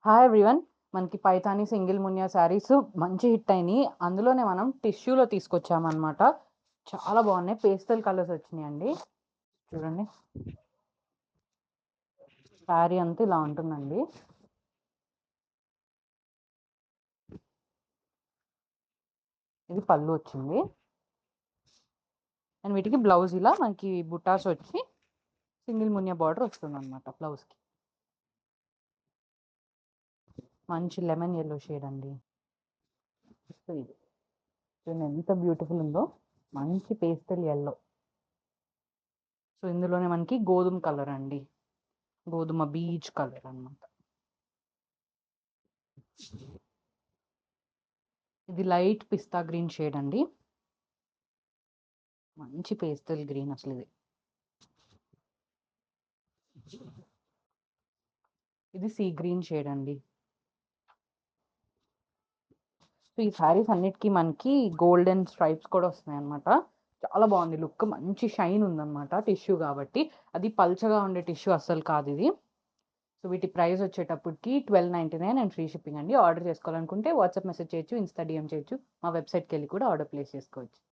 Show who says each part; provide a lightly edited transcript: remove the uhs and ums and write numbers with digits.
Speaker 1: Hi everyone. మనకి Paithani single Muniya saris మంచి hit అయినాయి. అందులోనే మనం టిష్యూలో తీసుకొచ్చామన్నమాట. చాలా బాగున్నాయి. పేస్టల్ కలర్స్ వచ్చినాయండి. చూడండి, శారీ అంతా ఇలా ఉంటుందండి. ఇది పళ్ళు వచ్చింది. అండ్ వీటికి బ్లౌజ్ ఇలా మనకి బుటాస్ వచ్చి సింగిల్ మునియా బార్డర్ వస్తుంది అనమాట బ్లౌజ్కి. మంచి లెమన్ ఎల్లో షేడ్ అండి. సో ఇది చూడండి ఎంత బ్యూటిఫుల్ ఉందో. మంచి పేస్టల్ ఎల్లో. సో ఇందులోనే మనకి గోధుమ కలర్ అండి, గోధుమ బీచ్ కలర్ అన్నమాట. ఇది లైట్ పిస్తా గ్రీన్ షేడ్ అండి. మంచి పేస్టల్ గ్రీన్ అసలు ఇది. ఇది సీ గ్రీన్ షేడ్ అండి. సో ఈ శారీస్ అన్నిటికీ మనకి గోల్డెన్ స్ట్రైప్స్ కూడా వస్తున్నాయి అనమాట. చాలా బాగుంది లుక్. మంచి షైన్ ఉందన్నమాట టిష్యూ కాబట్టి. అది పల్చగా ఉండే టిష్యూ అస్సలు కాదు ఇది. సో వీటి ప్రైస్ వచ్చేటప్పటికి 1299 అండ్ ఫ్రీ షిప్పింగ్ అండి. ఆర్డర్ చేసుకోవాలనుకుంటే వాట్సాప్ మెసేజ్ చేయొచ్చు, ఇన్స్టా డిఎం చేయొచ్చు, మా వెబ్సైట్కి వెళ్ళి కూడా ఆర్డర్ ప్లేస్ చేసుకోవచ్చు.